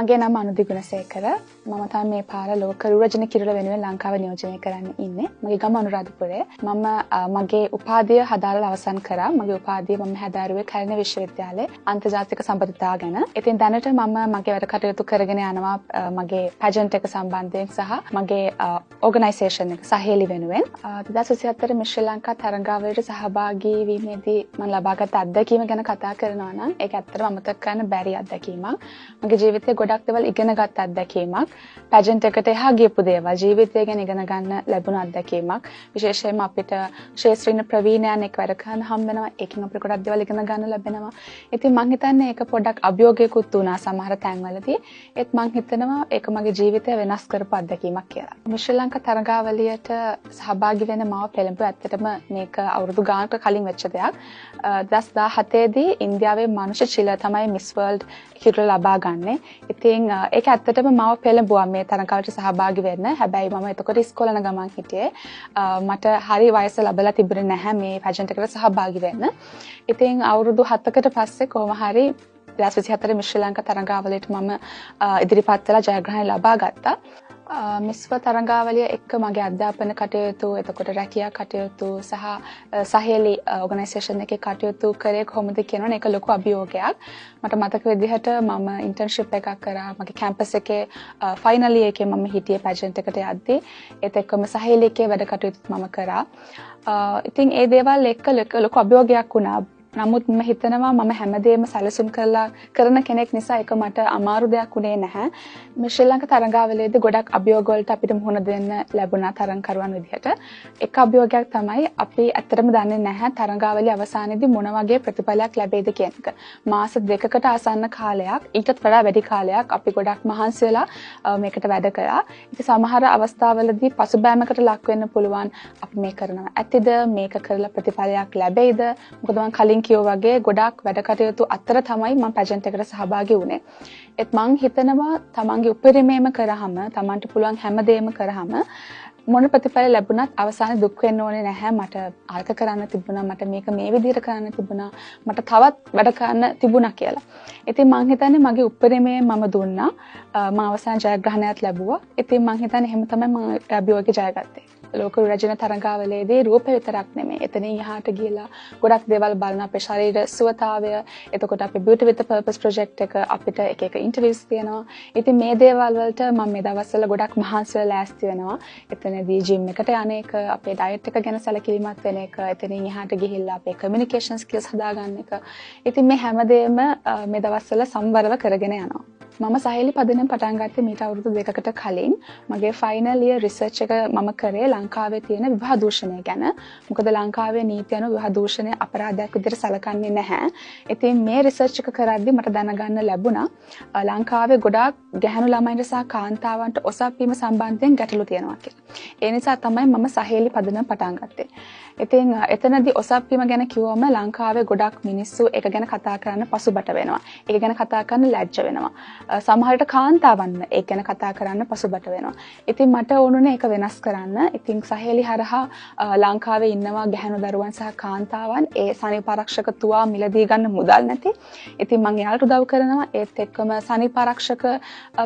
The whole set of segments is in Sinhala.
මගේ නම අනුදි ගුණසේකර. මම තමයි මේ පාර ලෝක රූරජන කිරුළ වෙනුවෙන් ලංකාව නියෝජනය කරන්න ඉන්නේ. මගේ ගම අනුරාධපුරේ. මම මගේ උපාධිය හදාරලා අවසන් කරා. මගේ උපාධිය මම හැදාරුවේ කැලණි විශ්වවිද්‍යාලයේ අන්තර්ජාතික සම්බන්ධතා ගැන. ඉතින් දැනට මම මගේ වැඩ කටයුතු කරගෙන යනවා මගේ පැජන්ට් එක සම්බන්ධයෙන් සහ මගේ ඕගනයිසේෂන් එක සහේලි වෙනුවෙන්. 2024 මිස් ශ්‍රී ලංකා තරඟාවලියට සහභාගී වීමේදී මම ලබාගත් අත්දැකීම ගැන කතා කරනවා නම් ඒක ඇත්තටම අමතක කරන්න බැරි අත්දැකීමක්. මගේ ජීවිතේ ගොඩක් දේවල් ඉගෙන ගත්ත අත්දැකීමක්. පැජන්ට් එකට එහා ගියපු දේවල් ජීවිතය ගැන ඉගෙන ගන්න ලැබුණ අත්දැකීමක්. විශේෂයෙන්ම අපිට ශාස්ත්‍රීය ප්‍රවීණයන් එක්ක වැඩ කරන්න හම් වෙනවා. ඒකෙන් අපිට ගොඩක් දේවල් ඉගෙන ගන්න ලැබෙනවා. ඉතින් මම හිතන්නේ ඒක පොඩ්ඩක් අභියෝගයකුත් වුණා සමහර තැන්වලදී. ඒත් මම හිතනවා ඒක මගේ ජීවිතය වෙනස් කරපු අත්දැකීමක් කියලා. මිස් ශ්‍රී ලංකා තරඟාවලියට සහභාගී වෙන්න මාව පෙළඹුව ඇත්තටම මේක අවුරුදු ගානකට කලින් වෙච්ච දෙයක්. 2017 දී ඉන්දියාවේ මනුෂ්‍ය චිල තමයි මිස් වර්ල්ඩ් කිරුළ ලබා ගන්නේ. ඉතින් ඒක ඇත්තටම මාව පෙළඹුවා මේ තරඟාවලියට සහභාගී වෙන්න. හැබැයි මම එතකොට ඉස්කෝලේ යන ගමන් හිටියේ. මට හරි වයස ලැබලා තිබුණේ නැහැ මේ පැජන්ට් එකට සහභාගී වෙන්න. ඉතින් අවුරුදු 7කට පස්සේ කොහොම හරි 2024 මිස් ශ්‍රී ලංකා තරඟාවලියට මම ඉදිරිපත් වෙලා ජයග්‍රහණය ලබා ගත්තා. මිස්ව තරඟාවලිය එක්ක මගේ අධ්‍යාපන කටයුතු, එතකොට රැකියා කටයුතු සහ සහේලි ඕගනයිසේෂන් එකේ කටයුතු කරේ කොහොමද කියනවනේ ඒක ලොකු අභියෝගයක්. මට මතක විදිහට මම ඉන්ටර්න්ෂිප් එකක් කරා මගේ කැම්පස් එකේ ෆයිනල් ඉයර් එකේ මම හිටියේ පැජන්ට් එකට යද්දී. ඒත් එක්කම සහේලි එකේ වැඩ කටයුතුත් මම කරා. ඉතින් ඒ දේවල් එක්ක ලොකු අභියෝගයක් වුණා. නමුත් මම හිතනවා මම හැමදේම සැලසුම් කරලා කරන කෙනෙක් නිසා ඒක මට අමාරු දෙයක් උනේ නැහැ. මේ ශ්‍රී ලංකා තරඟාවලියේදී ගොඩක් අභියෝග වලට අපිට මුහුණ දෙන්න ලැබුණා තරඟකරුවන් විදිහට. එක අභියෝගයක් තමයි අපි ඇත්තටම දන්නේ නැහැ තරඟාවලිය අවසානයේදී මොන වගේ ප්‍රතිඵලයක් ලැබෙයිද කියන එක. මාස 2කට ආසන්න කාලයක් ඊටත් වඩා වැඩි කාලයක් අපි ගොඩක් මහන්සි වෙලා මේකට වැඩ කරා. ඉතින් සමහර අවස්ථාවලදී පසුබෑමකට ලක් වෙන්න පුළුවන් අපි මේ කරනවා ඇතිද මේක කරලා ප්‍රතිඵලයක් ලැබෙයිද? මොකද මම කලින් කියෝ වගේ ගොඩක් වැඩ කටයුතු අතර තමයි මම පැජන්ට් එකට සහභාගී වුණේ. ඒත් මං හිතනවා තමන්ගේ උපරිමයම කරාම තමන්ට පුළුවන් හැමදේම කරාම මොන ප්‍රතිඵල ලැබුණත් අවසානයේ දුක් වෙන්න ඕනේ නැහැ. මට අල්ක කරන්න තිබුණා, මට මේක මේ විදිහට කරන්න තිබුණා, මට තවත් වැඩ කරන්න තිබුණා කියලා. ඉතින් මං හිතන්නේ මගේ උපරිමය මම දුන්නා. මම අවසාන ජයග්‍රහණයක් ලැබුවා. ඉතින් මං හිතන්නේ එහෙම තමයි මම අභියෝගය ජයගත්තේ. ලෝක රජන තරඟාවලියේදී රූපය විතරක් නෙමෙයි. එතනින් එහාට ගිහලා ගොඩක් දේවල් බලන අපේ ශරීර සුවතාවය, එතකොට අපේ Beauty with a Purpose project එක අපිට එක එක ඉන්ටර්වියුස් තියෙනවා. ඉතින් මේ දේවල් වලට මම මේ දවස්වල ගොඩක් මහන්සි වෙලා ලෑස්ති වෙනවා. එතනදී ජිම් එකට යන එක, අපේ ඩයට් එක ගැන සැලකිලිමත් වෙන එක, එතනින් එහාට ගිහිල්ලා අපේ කමියුනිකේෂන් ස්කිල්ස් හදාගන්න එක. ඉතින් මේ හැමදේම මේ දවස්වල සම්වරව කරගෙන යනවා. මම සහේලි පදනම් පටන් ගත්තේ මීට අවුරුදු 2කට කලින්. මගේ ෆයිනල් ඉයර් රිසර්ච් එක මම කරේ ලංකාවේ තියෙන විවාහ දූෂණය ගැන. මොකද ලංකාවේ නීති අනුව විවාහ දූෂණය අපරාධයක් විදිහට සැලකන්නේ නැහැ. ඉතින් මේ රිසර්ච් එක කරද්දී මට දැනගන්න ලැබුණා ලංකාවේ ගොඩාක් ගැහැණු ළමයින්ට සහ කාන්තාවන්ට ඔසප් වීම සම්බන්ධයෙන් ගැටලු තියෙනවා කියලා. ඒ නිසා තමයි මම සහේලි පදනම් පටන් ගත්තේ. ඉතින් එතනදී ඔසප් වීම ගැන කිව්වම ලංකාවේ ගොඩක් මිනිස්සු ඒක ගැන කතා කරන්න පසුබට වෙනවා. ඒක ගැන කතා කරන්න ලැජ්ජ වෙනවා. සමහරට කාන්තාවන් ඒක ගැන කතා කරන්න පසුබට වෙනවා. ඉතින් මට ඕනුනේ ඒක වෙනස් කරන්න. ඉතින් සහේලි හරහා ලංකාවේ ඉන්නවා ගැහැණු දරුවන් සහ කාන්තාවන් ඒ සනීපාරක්ෂක තුවා මිලදී ගන්න මුදල් නැති. ඉතින් මම එයාලට උදව් කරනවා. ඒත් එක්කම සනීපාරක්ෂක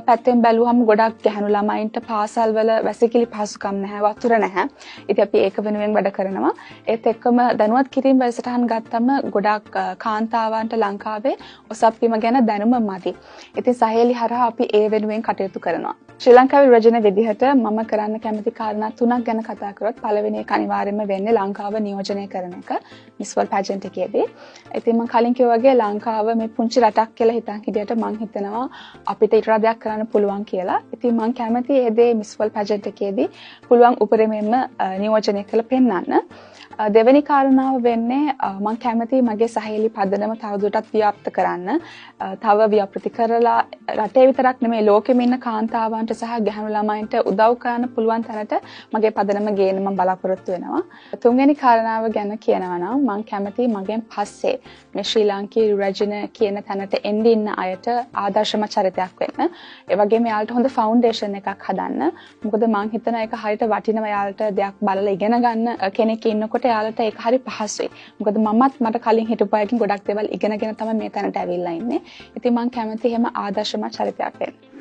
පැත්තෙන් බැලුවම ගොඩක් ගැහැණු ළමයින්ට පාසල් වල වැසිකිලි පහසුකම් නැහැ, වතුර නැහැ. ඉතින් අපි ඒක වෙනුවෙන් වැඩ කරනවා. ඒත් එක්කම දැනුවත් කිරීම වැඩසටහන් ගත්තම ගොඩක් කාන්තාවන්ට ලංකාවේ ඔසප් වීම ගැන දැනුම මදි. ඉතින් සහේලි හරහා අපි ඒ වෙනුවෙන් කටයුතු කරනවා. ශ්‍රී ලංකාවේ රජන විදිහට මම කරන්න කැමති කාරණා 3ක් ගැන කතා කරොත් පළවෙනි එක අනිවාර්යයෙන්ම වෙන්නේ ලංකාව නියෝජනය කරන එක මිස් වර්ල්ඩ් පැජන්ට් එකේදී. ඉතින් මම කලින් කිව්වා වගේ ලංකාව මේ පුංචි රටක් කියලා හිතන් හිටියට මම හිතනවා අපිට ඊට වඩා කරන්න පුළුවන් කියලා. ඉතින් මම කැමති ඒ දේ මිස් වර්ල්ඩ් පැජන්ට් එකේදී පුළුවන් උපරිමයෙන්ම නියෝජනය කරලා පෙන්නන්න. දෙවෙනි කාරණාව වෙන්නේ මම කැමති මගේ සහේලි පදනම තවදුරටත් ව්‍යාප්ත කරන්න. තව ව්‍යාපෘති කරලා රටේ විතරක් නෙමෙයි ලෝකෙම ඉන්න කාන්තාවන් ළමයින්ට සහ ගැහැණු ළමයින්ට උදව් කරන්න පුළුවන් තැනට මගේ පදනම ගේන්න මම බලාපොරොත්තු වෙනවා. තුන්වෙනි කාරණාව ගැන කියනවා නම් මම කැමතියි මගෙන් පස්සේ මේ ශ්‍රී ලාංකීය රජන කියන තැනට එන්න ඉන්න අයට ආදර්ශමත් චරිතයක් වෙන්න. ඒ වගේම යාළුවට හොඳ ෆවුන්ඩේෂන් එකක් හදන්න. මොකද මම හිතන එක හරියට වටිනවා යාළුවට දෙයක් බලලා ඉගෙන ගන්න කෙනෙක් ඉන්නකොට යාළුවට ඒක හරි පහසුයි. මොකද මට කලින් හිටපු අයකින් ගොඩක් දේවල් ඉගෙනගෙන තමයි මේ තැනට ඇවිල්ලා ඉන්නේ. ඉතින් මම කැමතියි එහෙම ආදර්ශමත් චරිතයක් වෙන්න.